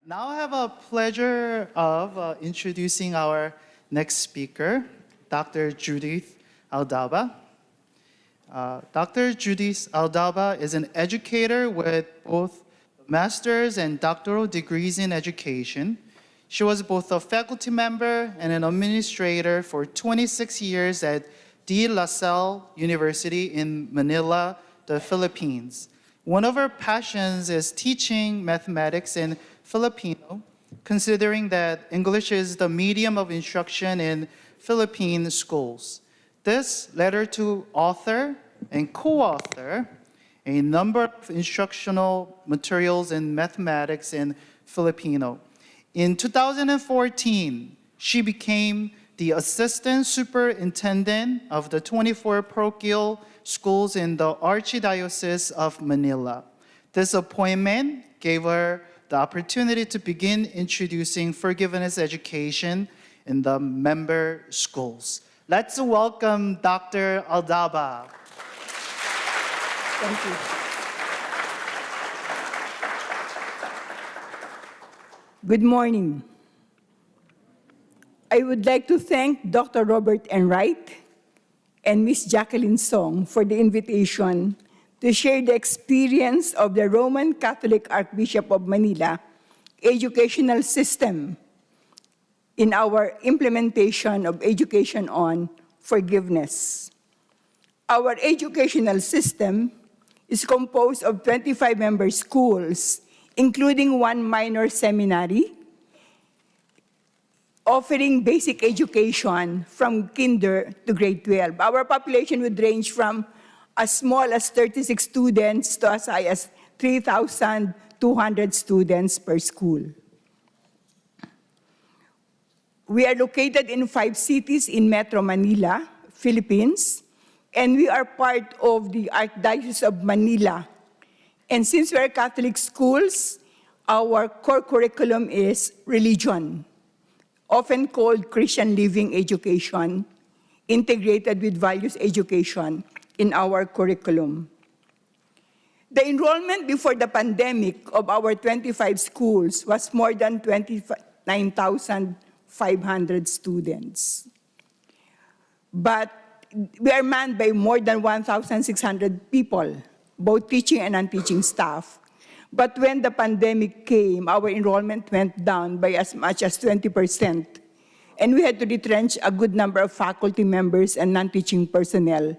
Now I have a pleasure of introducing our next speaker, Dr. Judith Aldaba. Dr. Judith Aldaba is an educator with both master's and doctoral degrees in education. She was both a faculty member and an administrator for 26 years at De La Salle University in Manila, the Philippines. One of her passions is teaching mathematics in Filipino, considering that English is the medium of instruction in Philippine schools. This led her to author and co-author a number of instructional materials in mathematics in Filipino. In 2014, she became the assistant superintendent of the 24 parochial schools in the Archdiocese of Manila. This appointment gave her the opportunity to begin introducing forgiveness education in the member schools. Let's welcome Dr. Aldaba. Thank you. Good morning. I would like to thank Dr. Robert Enright and Ms. Jacqueline Song for the invitation to share the experience of the Roman Catholic Archbishop of Manila educational system in our implementation of education on forgiveness. Our educational system is composed of 25 member schools, including one minor seminary, offering basic education from kinder to grade 12. Our population would range from as small as 36 students to as high as 3,200 students per school. We are located in 5 cities in Metro Manila, Philippines, and we are part of the Archdiocese of Manila. And since we are Catholic schools, our core curriculum is religion, often called Christian Living Education, integrated with values education in our curriculum. The enrollment before the pandemic of our 25 schools was more than 29,500 students. But we are manned by more than 1,600 people, both teaching and non-teaching staff. But when the pandemic came, our enrollment went down by as much as 20%. And we had to retrench a good number of faculty members and non-teaching personnel,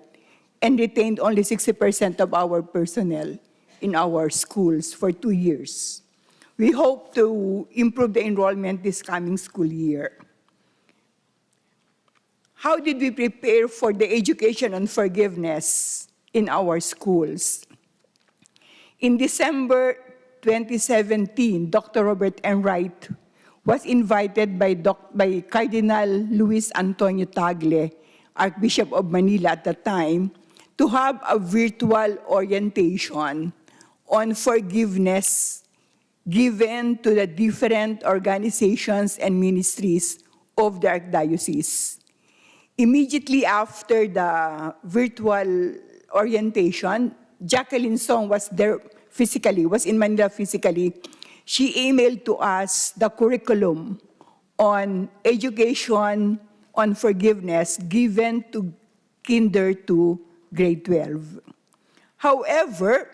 and retained only 60% of our personnel in our schools for 2 years. We hope to improve the enrollment this coming school year. How did we prepare for the education on forgiveness in our schools? In December 2017, Dr. Robert Enright was invited by Cardinal Luis Antonio Tagle, Archbishop of Manila at the time, to have a virtual orientation on forgiveness given to the different organizations and ministries of the Archdiocese. Immediately after the virtual orientation, Jacqueline Song was there physically, was in Manila physically. She emailed to us the curriculum on education on forgiveness given to kinder to grade 12. However,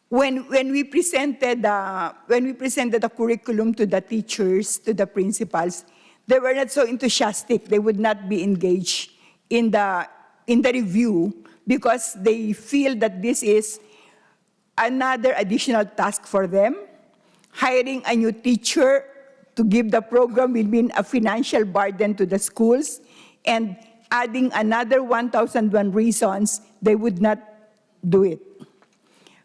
when we presented the curriculum to the teachers, to the principals, they were not so enthusiastic. They would not be engaged in the review because they feel that this is another additional task for them. Hiring a new teacher to give the program will mean a financial burden to the schools, and adding another 1,001 reasons they would not do it.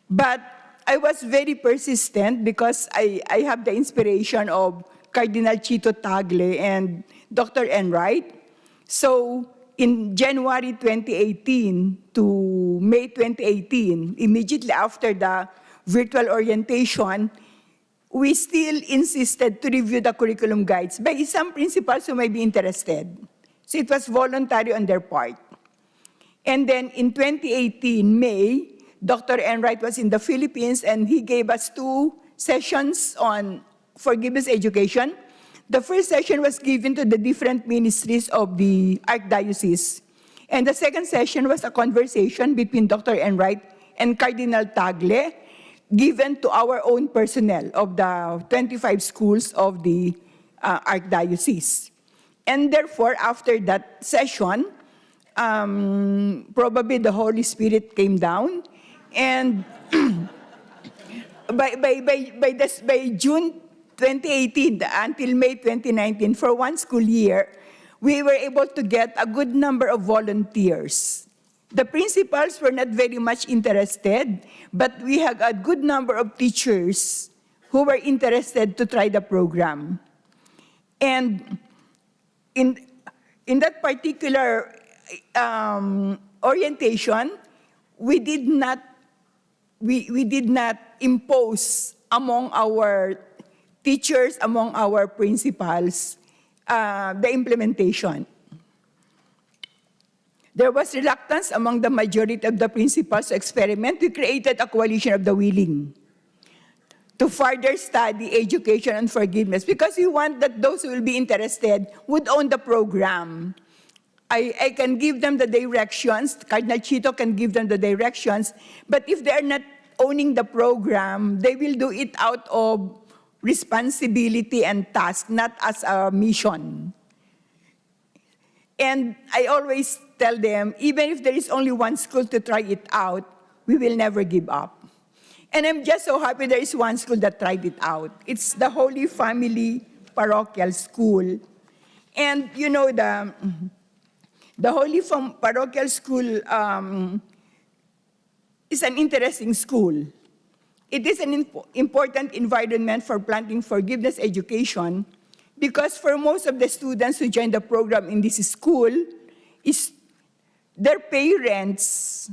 But I was very persistent because I have the inspiration of Cardinal Chito Tagle and Dr. Enright. So in January 2018 to May 2018, immediately after the virtual orientation, we still insisted to review the curriculum guides by some principals who may be interested. So it was voluntary on their part. And then in 2018, May, Dr. Enright was in the Philippines and he gave us 2 sessions on forgiveness education. The first session was given to the different ministries of the Archdiocese. And the second session was a conversation between Dr. Enright and Cardinal Tagle, given to our own personnel of the 25 schools of the Archdiocese. And therefore, after that session, probably the Holy Spirit came down, and by June 2018 until May 2019, for one school year, we were able to get a good number of volunteers. The principals were not very much interested, but we had a good number of teachers who were interested to try the program. And in that particular orientation, we did not impose among our teachers, among our principals, the implementation. There was reluctance among the majority of the principals to experiment. We created a coalition of the willing to further study education and forgiveness, because we want that those who will be interested would own the program. I can give them the directions, Cardinal Chito can give them the directions, but if they are not owning the program, they will do it out of responsibility and task, not as a mission. And I always tell them, even if there is only one school to try it out, we will never give up. And I'm just so happy there is one school that tried it out. It's the Holy Family Parochial School. And you know, the Holy Parochial School is an interesting school. It is an important environment for planting forgiveness education, because for most of the students who join the program in this school, their parents,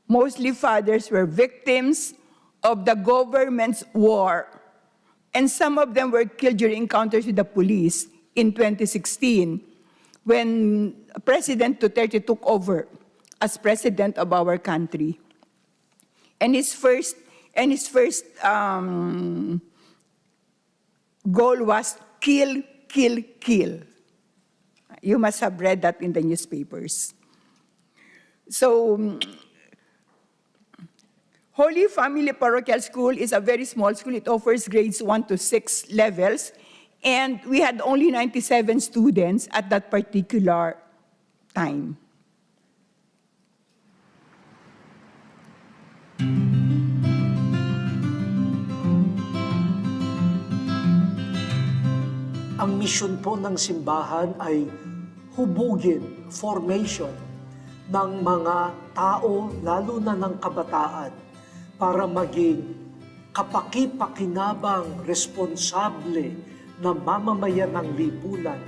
mostly fathers, were victims of the government's war. And some of them were killed during encounters with the police in 2016, when President Duterte took over as president of our country. And his first goal was kill, kill, kill. You must have read that in the newspapers. So, Holy Family Parochial School is a very small school. It offers grades 1 to 6 levels. And we had only 97 students at that particular time. Ang misyon po ng simbahan ay hubugin, formation ng mga tao, lalo na ng kabataan, para maging kapaki-pakinabang, responsable na mamamayan ng lipunan.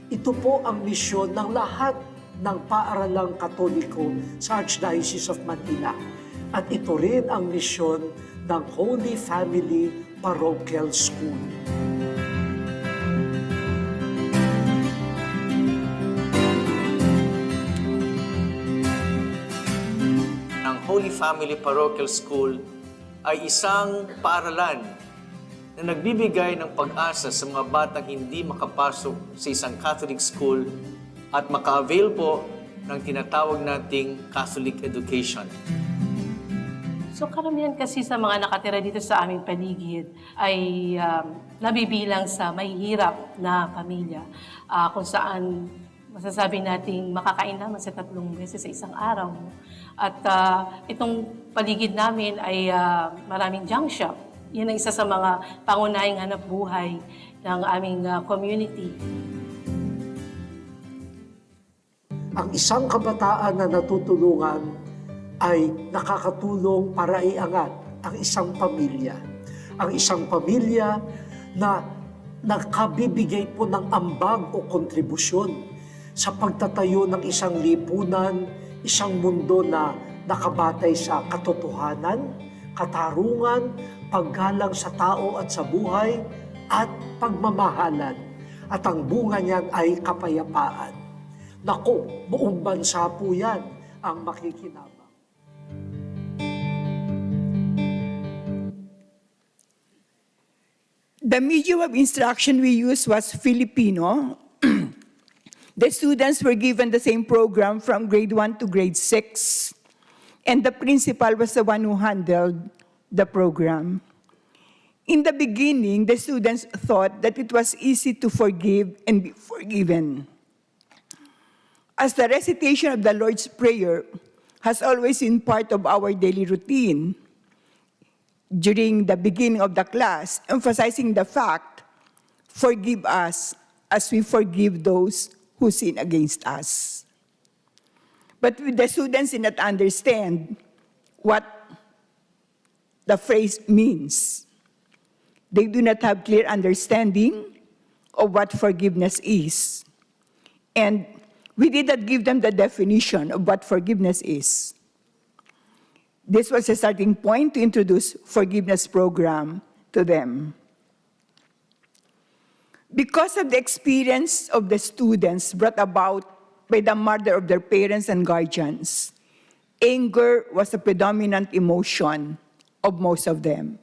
Ito po ang misyon ng lahat ng paaralang Katoliko sa Archdiocese of Manila. At ito rin ang misyon ng Holy Family Parochial School. Ang Holy Family Parochial School ay isang paaralan na nagbibigay ng pag-asa sa mga batang hindi makapasok sa isang Catholic school at maka-avail po ng tinatawag nating Catholic education. So karamihan kasi sa mga nakatira dito sa aming paligid ay nabibilang sa mahihirap na pamilya, kung saan masasabi nating makakain naman sa 3 beses sa isang araw. At itong paligid namin ay maraming junk shop. Yan ang isa sa mga pangunahing hanap buhay ng aming community. Ang isang kabataan na natutulungan ay nakakatulong para iangat ang isang pamilya. Ang isang pamilya na nakabibigay po ng ambag o kontribusyon sa pagtatayo ng isang lipunan, isang mundo na nakabatay sa katotohanan, katarungan, paggalang sa tao at sa buhay, at pagmamahalan. At ang bunga niyan ay kapayapaan. Naku, buong bansa po yan ang makikinabang. The medium of instruction we used was Filipino. The students were given the same program from grade 1 to grade 6, and the principal was the one who handled the program. In the beginning, the students thought that it was easy to forgive and be forgiven. As the recitation of the Lord's Prayer has always been part of our daily routine, during the beginning of the class, emphasizing the fact, forgive us as we forgive those who sin against us. But the students did not understand what the phrase means. They do not have clear understanding of what forgiveness is. And we did not give them the definition of what forgiveness is. This was a starting point to introduce forgiveness program to them. Because of the experience of the students brought about by the murder of their parents and guardians, anger was a predominant emotion of most of them.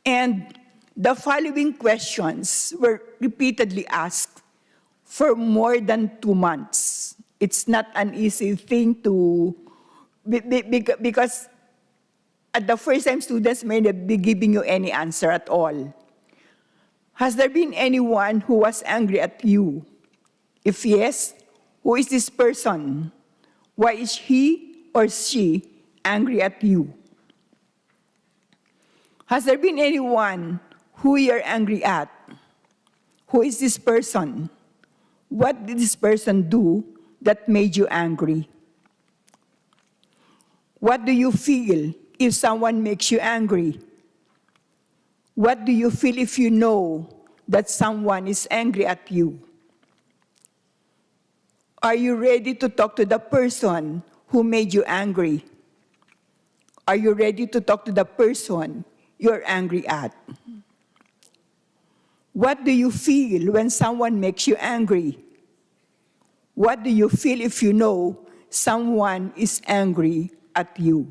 And the following questions were repeatedly asked for more than 2 months. It's not an easy thing to, because at the first time, students may not be giving you any answer at all. Has there been anyone who was angry at you? If yes, who is this person? Why is he or she angry at you? Has there been anyone who you're angry at? Who is this person? What did this person do that made you angry? What do you feel if someone makes you angry? What do you feel if you know that someone is angry at you? Are you ready to talk to the person who made you angry? Are you ready to talk to the person you're angry at? What do you feel when someone makes you angry? What do you feel if you know someone is angry at you?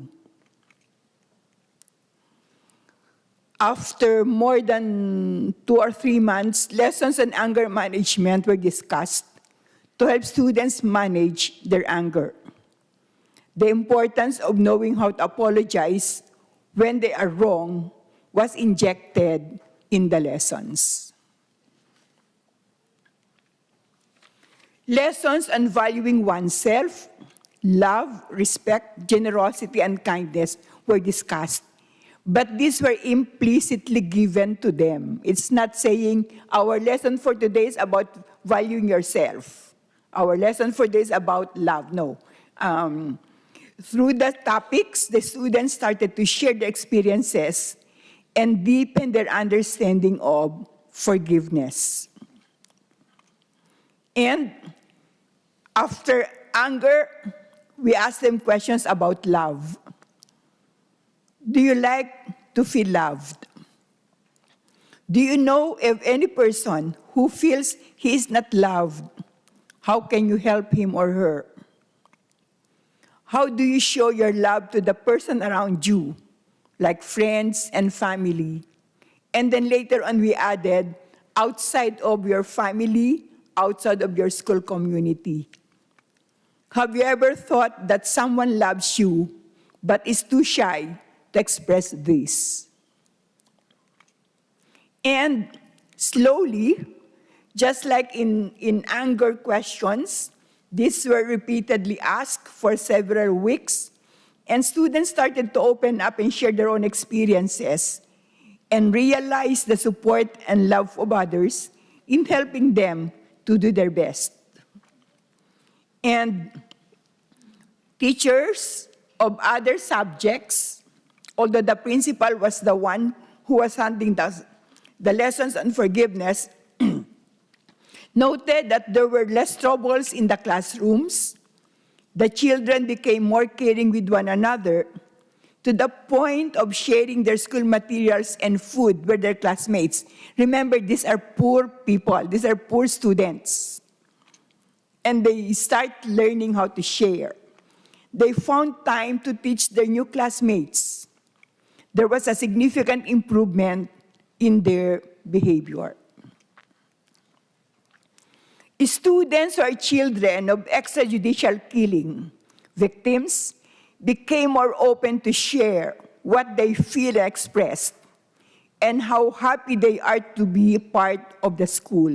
After more than 2 or 3 months, lessons on anger management were discussed to help students manage their anger. The importance of knowing how to apologize when they are wrong was injected in the lessons. Lessons on valuing oneself, love, respect, generosity, and kindness were discussed. But these were implicitly given to them. It's not saying our lesson for today is about valuing yourself. Our lesson for today is about love. No. Through the topics, the students started to share their experiences and deepen their understanding of forgiveness. And after anger, we asked them questions about love. Do you like to feel loved? Do you know of any person who feels he is not loved? How can you help him or her? How do you show your love to the person around you, like friends and family? And then later on we added, outside of your family, outside of your school community. Have you ever thought that someone loves you but is too shy to express this? And slowly, just like in anger questions, these were repeatedly asked for several weeks, and students started to open up and share their own experiences and realize the support and love of others in helping them to do their best. And teachers of other subjects, although the principal was the one who was handling the lessons on forgiveness, noted that there were less troubles in the classrooms. The children became more caring with one another to the point of sharing their school materials and food with their classmates. Remember, these are poor people. These are poor students. And they start learning how to share. They found time to teach their new classmates. There was a significant improvement in their behavior. Students or children of extrajudicial killing victims became more open to share what they feel expressed and how happy they are to be part of the school.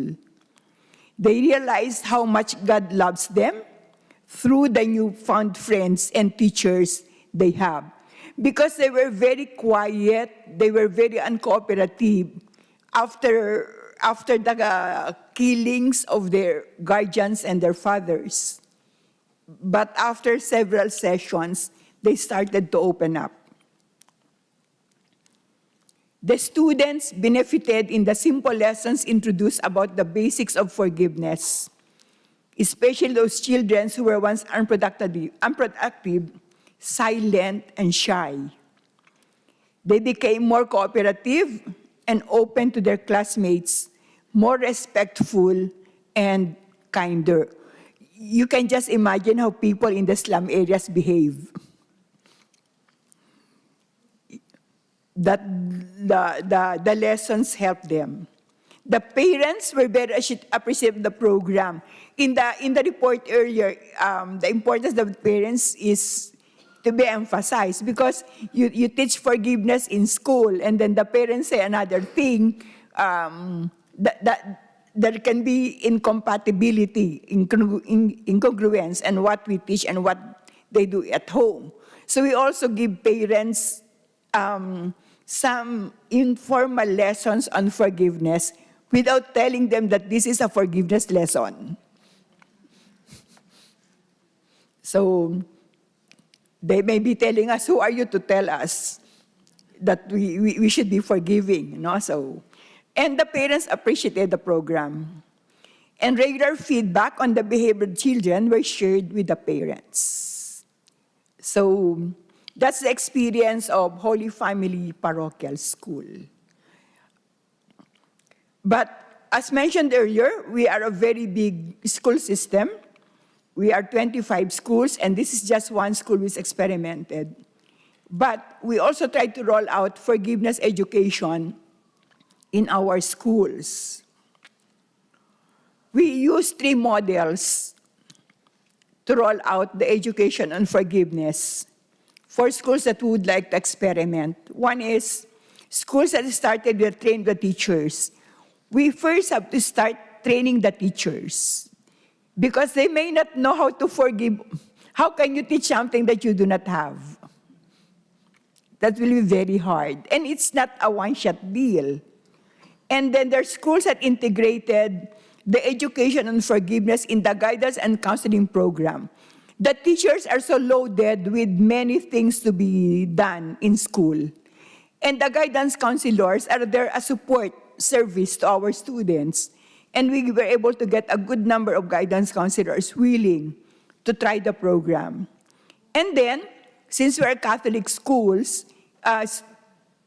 They realized how much God loves them through the newfound friends and teachers they have. Because they were very quiet, they were very uncooperative after the killings of their guardians and their fathers. But after several sessions, they started to open up. The students benefited in the simple lessons introduced about the basics of forgiveness, especially those children who were once unproductive, silent, and shy. They became more cooperative and open to their classmates, more respectful and kinder. You can just imagine how people in the slum areas behave. That the lessons helped them. The parents were very appreciative of the program. In the report earlier, the importance of the parents is to be emphasized because you teach forgiveness in school and then the parents say another thing, that there can be incompatibility, incongruence in what we teach and what they do at home. So we also give parents some informal lessons on forgiveness without telling them that this is a forgiveness lesson. So they may be telling us, who are you to tell us that we should be forgiving? You know? And the parents appreciated the program. And regular feedback on the behavior of children were shared with the parents. So that's the experience of Holy Family Parochial School. But as mentioned earlier, we are a very big school system. We are 25 schools, and this is just one school which experimented. But we also try to roll out forgiveness education in our schools. We use 3 models to roll out the education on forgiveness for schools that would like to experiment. One is schools that started with train the teachers. We first have to start training the teachers because they may not know how to forgive. How can you teach something that you do not have? That will be very hard. And it's not a one-shot deal. And then there are schools that integrated the education on forgiveness in the guidance and counseling program. The teachers are so loaded with many things to be done in school. And the guidance counselors are there as support service to our students. And we were able to get a good number of guidance counselors willing to try the program. And then, since we are Catholic schools,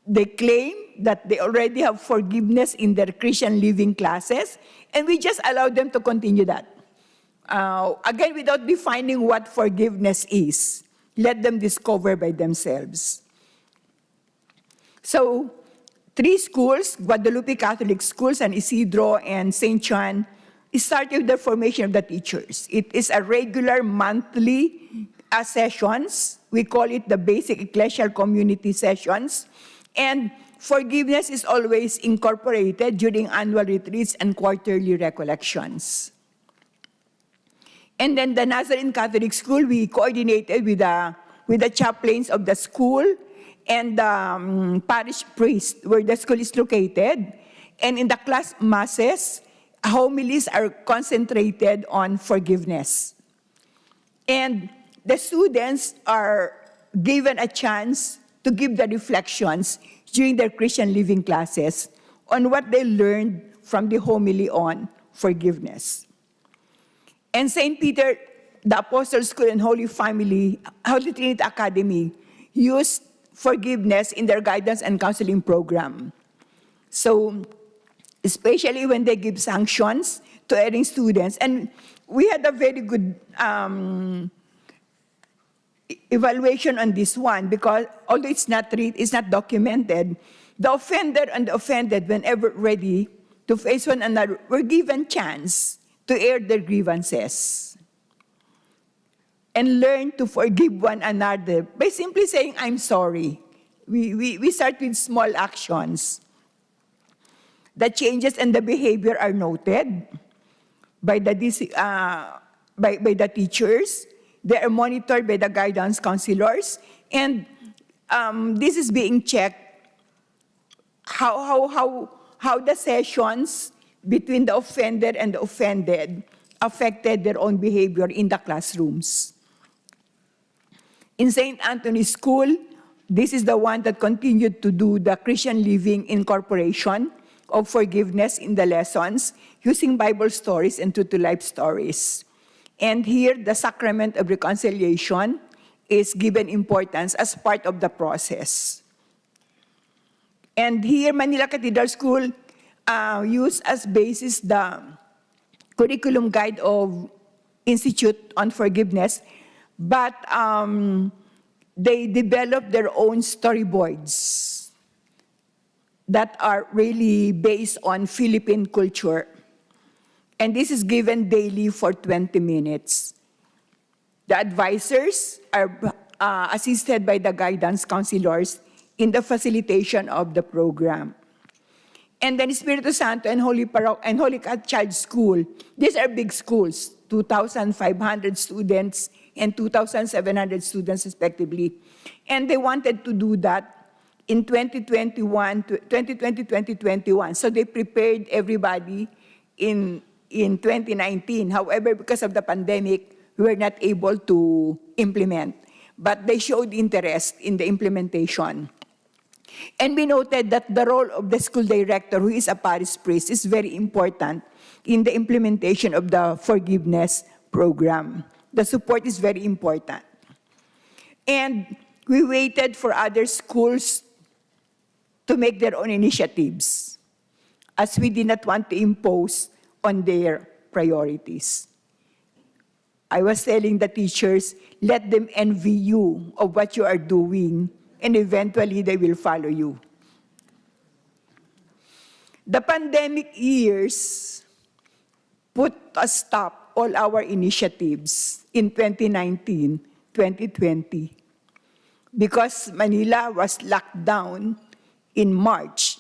they claim that they already have forgiveness in their Christian living classes, and we just allow them to continue that. Again, without defining what forgiveness is, let them discover by themselves. So, 3 schools, Guadalupe Catholic Schools and Isidro and St. John, started the formation of the teachers. It is a regular monthly sessions. We call it the basic ecclesial community sessions. And forgiveness is always incorporated during annual retreats and quarterly recollections. And then the Nazarene Catholic School, we coordinated with the chaplains of the school and the parish priest where the school is located. And in the class masses, homilies are concentrated on forgiveness. And the students are given a chance to give the reflections during their Christian living classes on what they learned from the homily on forgiveness. And St. Peter, the Apostles' School and Holy Family, Holy Trinity Academy, used forgiveness in their guidance and counseling program. So, especially when they give sanctions to erring students. And we had a very good evaluation on this one because although it's not documented, The offender and the offended, whenever ready to face one another, were given chance to air their grievances and learn to forgive one another by simply saying, I'm sorry. We start with small actions. The changes and the behavior are noted by the teachers. They are monitored by the guidance counselors. And this is being checked how the sessions between the offender and the offended affected their own behavior in the classrooms. In St. Anthony's School, this is the one that continued to do the Christian living incorporation of forgiveness in the lessons using Bible stories and true-to-life stories. And here, the sacrament of reconciliation is given importance as part of the process. And here, Manila Cathedral School used as basis the curriculum guide of Institute on Forgiveness, but they developed their own storyboards that are really based on Philippine culture. And this is given daily for 20 minutes. The advisors are assisted by the guidance counselors in the facilitation of the program. And then Espiritu Santo and Holy Child School, these are big schools, 2,500 students and 2,700 students respectively. And they wanted to do that in 2020-2021. So they prepared everybody in 2019. However, because of the pandemic, we were not able to implement. But they showed interest in the implementation. And we noted that the role of the school director, who is a parish priest, is very important in the implementation of the forgiveness program. The support is very important. And we waited for other schools to make their own initiatives, as we did not want to impose on their priorities. I was telling the teachers, let them envy you of what you are doing, and eventually they will follow you. The pandemic years put a stop all our initiatives in 2019, 2020, because Manila was locked down in March.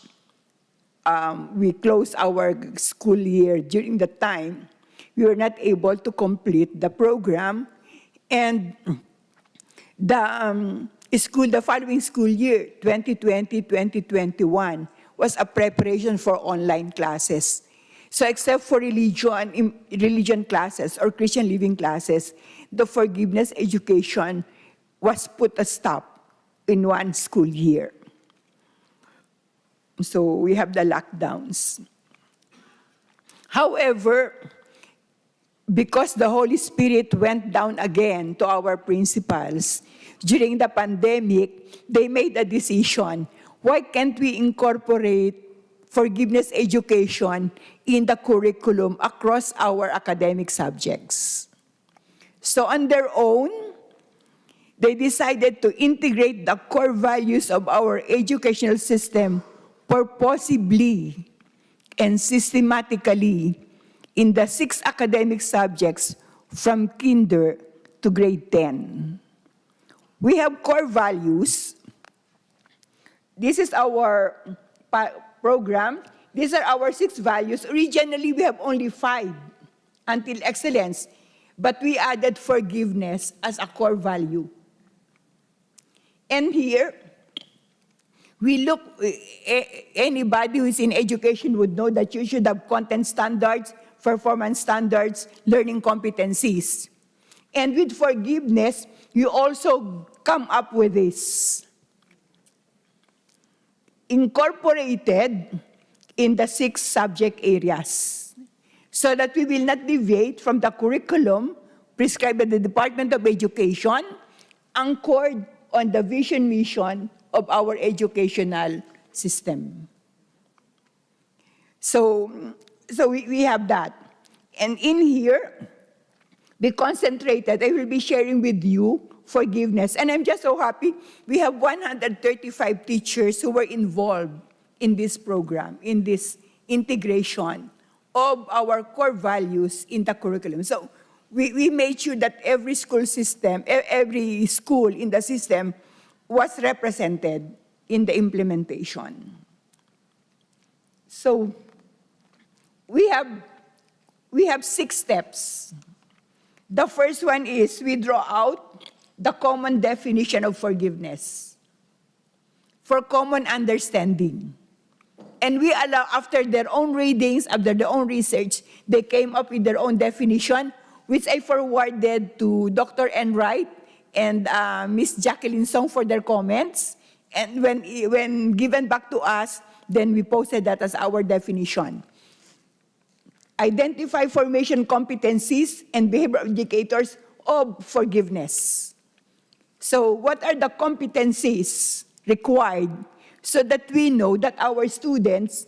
We closed our school year. During the time, we were not able to complete the program, and the following school year, 2020-2021, was a preparation for online classes. So except for religion classes or Christian living classes, the forgiveness education was put a stop in one school year. So we have the lockdowns. However, because the Holy Spirit went down again to our principals during the pandemic, they made a decision. Why can't we incorporate forgiveness education in the curriculum across our academic subjects? So on their own, they decided to integrate the core values of our educational system purposibly and systematically in the 6 academic subjects from kinder to grade 10. We have core values. This is our program. These are our 6 values. Originally, we have only 5 until excellence, but we added forgiveness as a core value. And here, we look, anybody who is in education would know that you should have content standards, performance standards, learning competencies. And with forgiveness, you also come up with this. Incorporated in the 6 subject areas, so that we will not deviate from the curriculum prescribed by the Department of Education, anchored on the vision mission of our educational system. So we have that. And in here, we concentrated. I will be sharing with you forgiveness. And I'm just so happy we have 135 teachers who were involved in this program, in this integration of our core values in the curriculum. So we made sure that every school system, every school in the system was represented in the implementation. So we have 6 steps. The first one is we draw out the common definition of forgiveness for common understanding. And we allow, after their own readings, after their own research, they came up with their own definition, which I forwarded to Dr. Enright and Miss Jacqueline Song for their comments. And when given back to us, then we posted that as our definition. Identify formation competencies and behavioral indicators of forgiveness. So what are the competencies required so that we know that our students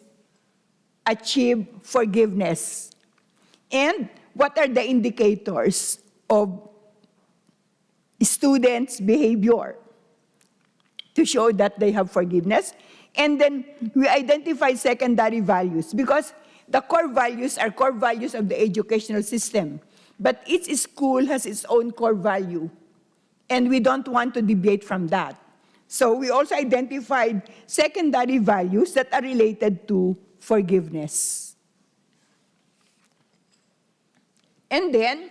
achieve forgiveness? And what are the indicators of students' behavior to show that they have forgiveness? And then we identify secondary values, because the core values are core values of the educational system. But each school has its own core value, and we don't want to deviate from that. So we also identified secondary values that are related to forgiveness. And then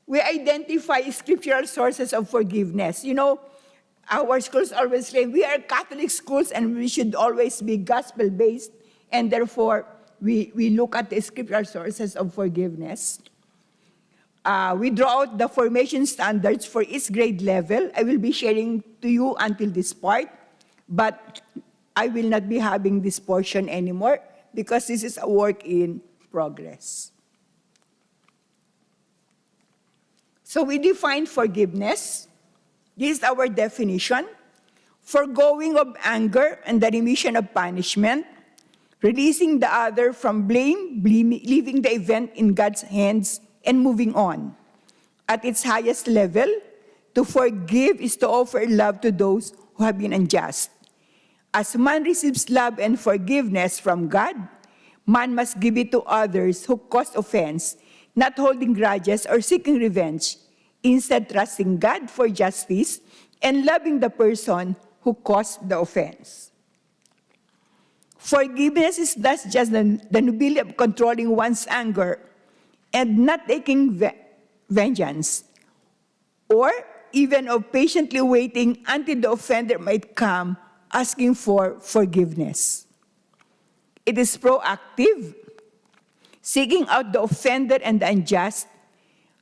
we identify scriptural sources of forgiveness. You know, our schools always claim we are Catholic schools and we should always be gospel-based, and therefore we look at the scriptural sources of forgiveness. We draw out the formation standards for each grade level. I will be sharing to you until this part, but I will not be having this portion anymore because this is a work in progress. So we define forgiveness. This is our definition: foregoing of anger and the remission of punishment, releasing the other from blame, leaving the event in God's hands, and moving on. At its highest level, to forgive is to offer love to those who have been unjust. As man receives love and forgiveness from God, man must give it to others who caused offense, not holding grudges or seeking revenge, instead trusting God for justice and loving the person who caused the offense. Forgiveness is thus just the nobility of controlling one's anger and not taking vengeance, or even of patiently waiting until the offender might come asking for forgiveness. It is proactive, seeking out the offender and the unjust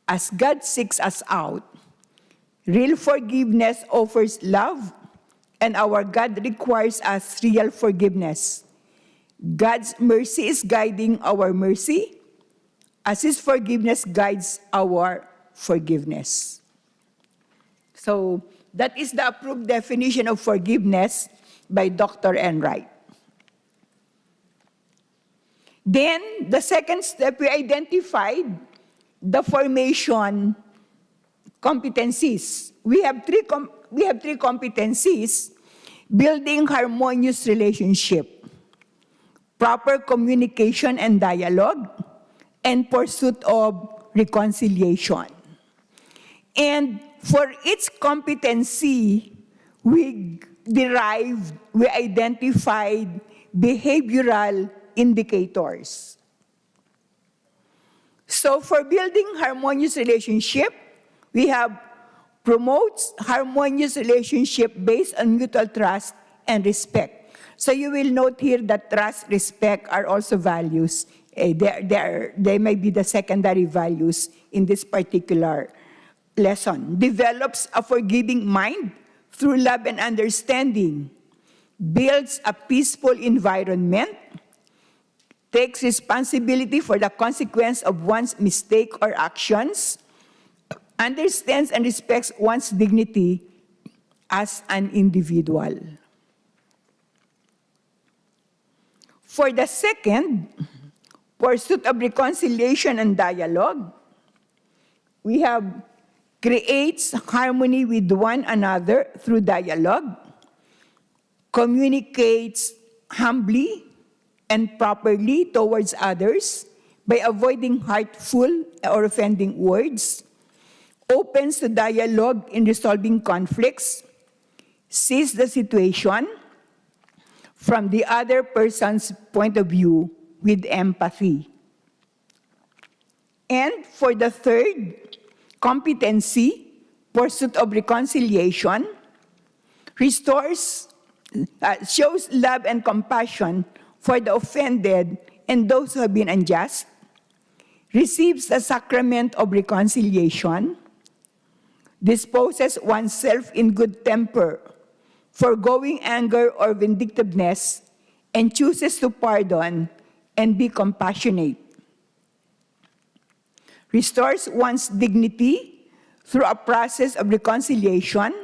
as God seeks us out. Real forgiveness offers love, and our God requires us real forgiveness. God's mercy is guiding our mercy, as His forgiveness guides our forgiveness. So that is the approved definition of forgiveness by Dr. Enright. Then, the second step, we identified the formation competencies. We have three competencies: building harmonious relationship, proper communication and dialogue, and pursuit of reconciliation. And for each competency, we identified behavioral indicators. So for building harmonious relationship, we have promotes harmonious relationship based on mutual trust and respect. So you will note here that trust, respect are also values. They may be the secondary values in this particular lesson. Develops a forgiving mind through love and understanding. Builds a peaceful environment. Takes responsibility for the consequence of one's mistake or actions. Understands and respects one's dignity as an individual. For the second, pursuit of reconciliation and dialogue, we have creates harmony with one another through dialogue, communicates humbly and properly towards others by avoiding hurtful or offending words, opens to dialogue in resolving conflicts, sees the situation from the other person's point of view with empathy. And for the third competency, pursuit of reconciliation, shows love and compassion for the offended and those who have been unjust, receives the sacrament of reconciliation, disposes oneself in good temper, foregoing anger or vindictiveness, and chooses to pardon and be compassionate. Restores one's dignity through a process of reconciliation,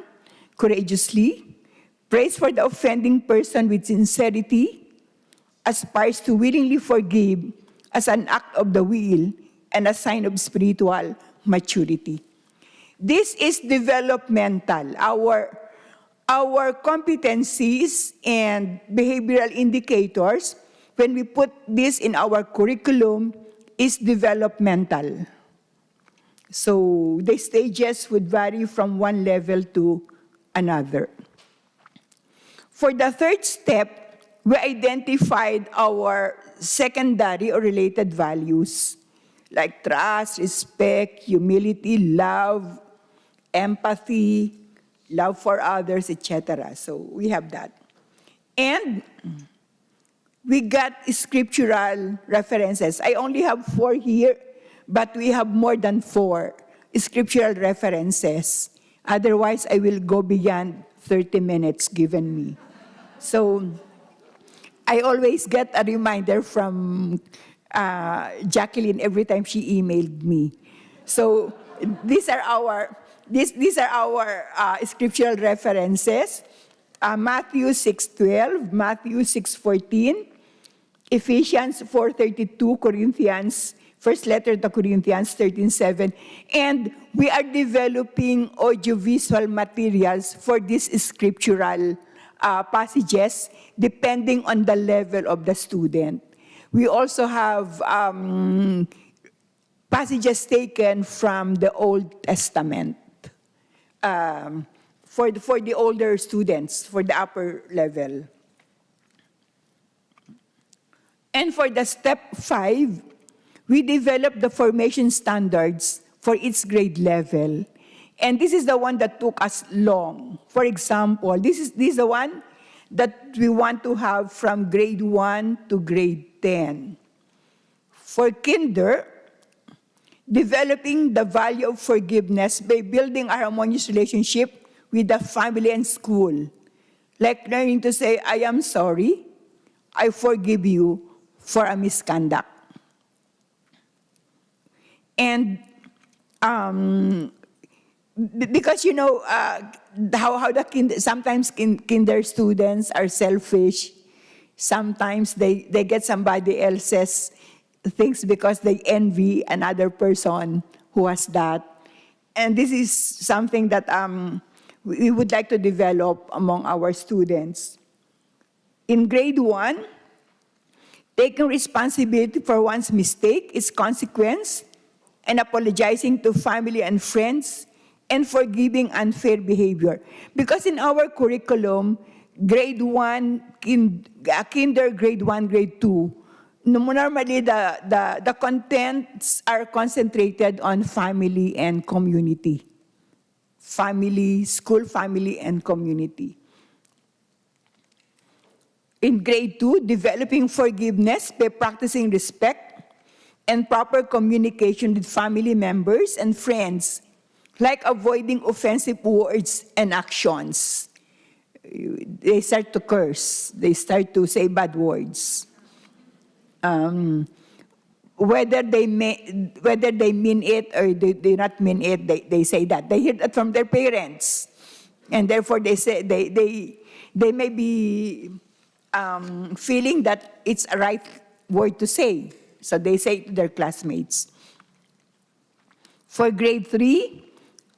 courageously, prays for the offending person with sincerity, aspires to willingly forgive as an act of the will and a sign of spiritual maturity. This is developmental. Our competencies and behavioral indicators, when we put this in our curriculum, is developmental. So the stages would vary from one level to another. For the third step, we identified our secondary or related values like trust, respect, humility, love, empathy, love for others, etc. So we have that. And we got scriptural references. I only have 4 here, but we have more than 4 scriptural references. Otherwise, I will go beyond 30 minutes given me. So I always get a reminder from Jacqueline every time she emailed me. So these are our scriptural references. Matthew 6:12, Matthew 6:14, Ephesians 4:32, Corinthians, first letter to Corinthians 13:7. And we are developing audiovisual materials for these scriptural passages depending on the level of the student. We also have passages taken from the Old Testament for the older students, for the upper level. And for the step 5, we developed the formation standards for each grade level. And this is the one that took us long. For example, this is the one that we want to have from grade 1 to grade 10. For kinder, developing the value of forgiveness by building a harmonious relationship with the family and school. Like learning to say, I am sorry, I forgive you for a misconduct. And because you know how sometimes kinder students are selfish. Sometimes they get somebody else's things because they envy another person who has that. And this is something that we would like to develop among our students. In grade 1, taking responsibility for one's mistake, its consequence, and apologizing to family and friends, and forgiving unfair behavior. Because in our curriculum, grade 1, kinder, grade 1, grade 2, normally the contents are concentrated on family and community. Family, school, family, and community. In grade 2, developing forgiveness by practicing respect and proper communication with family members and friends, like avoiding offensive words and actions. They start to curse. They start to say bad words. Whether they mean it or they do not mean it, they say that. They hear that from their parents. And therefore they say they may be feeling that it's a right word to say. So they say to their classmates. For grade 3,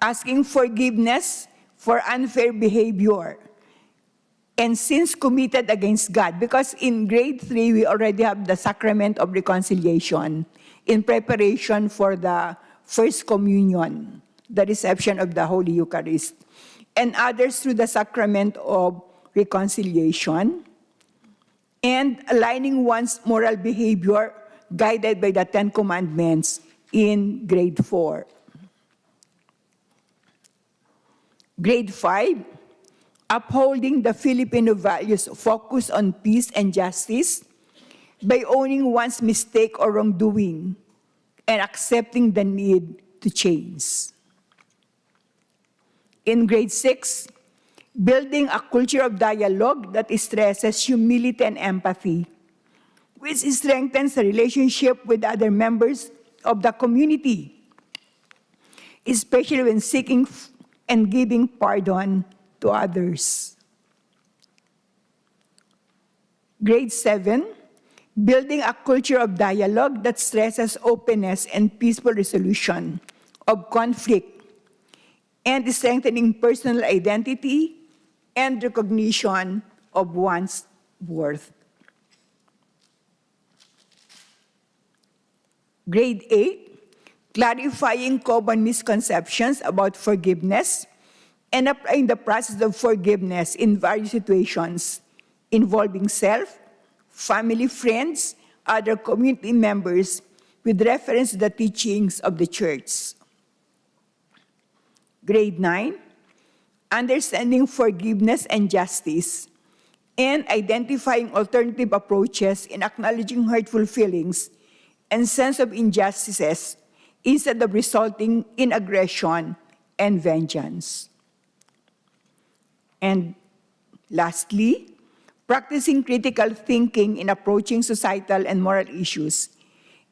asking forgiveness for unfair behavior. and sins committed against God. Because in grade 3, we already have the sacrament of reconciliation in preparation for the First Communion, the reception of the Holy Eucharist, and others through the sacrament of reconciliation, and aligning one's moral behavior guided by the Ten Commandments in grade 4. Grade 5, upholding the Filipino values focused on peace and justice by owning one's mistake or wrongdoing and accepting the need to change. In grade 6, building a culture of dialogue that stresses humility and empathy, which strengthens the relationship with other members of the community, especially when seeking and giving pardon to others. Grade 7, building a culture of dialogue that stresses openness and peaceful resolution of conflict, and strengthening personal identity and recognition of one's worth. Grade 8, clarifying common misconceptions about forgiveness and applying the process of forgiveness in various situations involving self, family, friends, other community members with reference to the teachings of the church. Grade 9, understanding forgiveness and justice, and identifying alternative approaches in acknowledging hurtful feelings and sense of injustices instead of resulting in aggression and vengeance. And lastly, practicing critical thinking in approaching societal and moral issues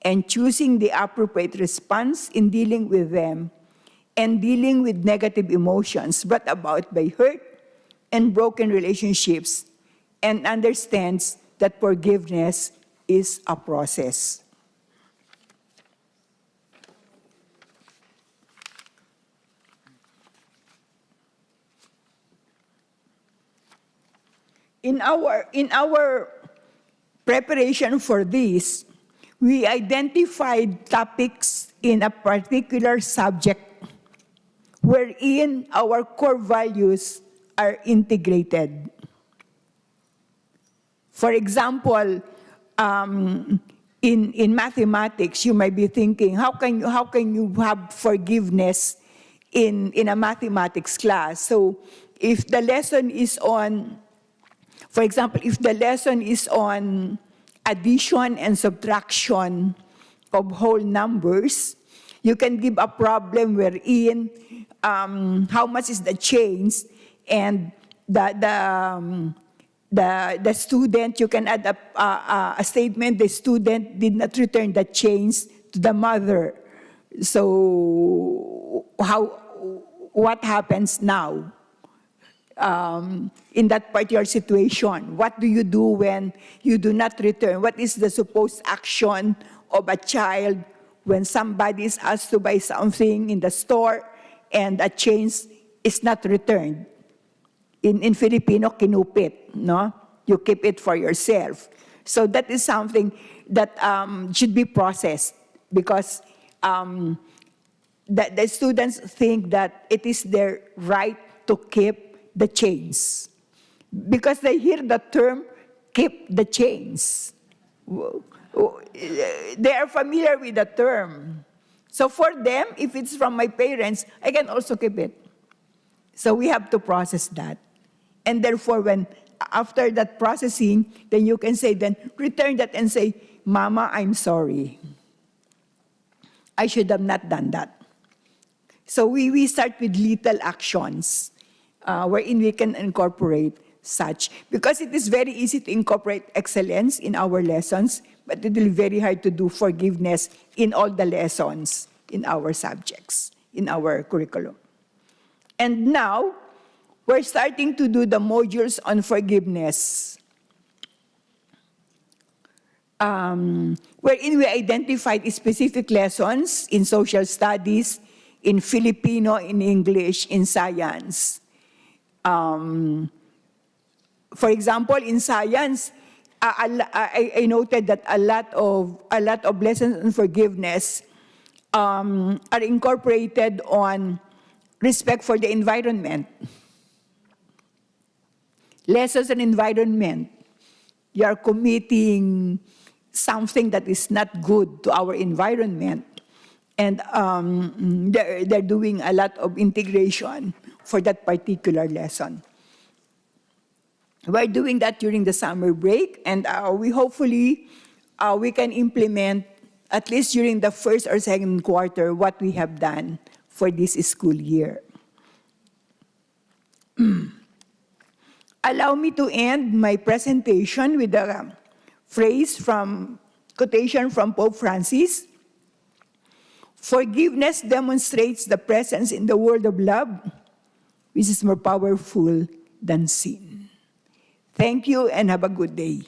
and choosing the appropriate response in dealing with them and dealing with negative emotions brought about by hurt and broken relationships, and understands that forgiveness is a process. In our preparation for this, we identified topics in a particular subject wherein our core values are integrated. For example, in mathematics, you might be thinking, how can you have forgiveness in a mathematics class? So if the lesson is on, for example, if the lesson is on addition and subtraction of whole numbers, you can give a problem wherein how much is the change, and the student, you can add a statement, the student did not return the change to the mother. So what happens now? In that particular situation, what do you do when you do not return? What is the supposed action of a child when somebody is asked to buy something in the store and a change is not returned? In Filipino, kinupit, no? You keep it for yourself. So that is something that should be processed, because the students think that it is their right to keep the chains, because they hear the term keep the chains. They are familiar with the term. So for them, if it's from my parents, I can also keep it. So we have to process that. And therefore, after that processing, then you can say, then return that and say, Mama, I'm sorry. I should have not done that. So we start with little actions wherein we can incorporate such. Because it is very easy to incorporate excellence in our lessons, but it will be very hard to do forgiveness in all the lessons in our subjects, in our curriculum. And now, we're starting to do the modules on forgiveness, wherein we identified specific lessons in social studies, in Filipino, in English, in science. For example, in science, I noted that a lot of lessons on forgiveness are incorporated on respect for the environment. Lessons on environment. You are committing something that is not good to our environment. And they're doing a lot of integration for that particular lesson. We're doing that during the summer break, and we hopefully we can implement, at least during the first or second quarter, what we have done for this school year. Allow me to end my presentation with a quotation from Pope Francis. Forgiveness demonstrates the presence in the world of love, which is more powerful than sin. Thank you and have a good day.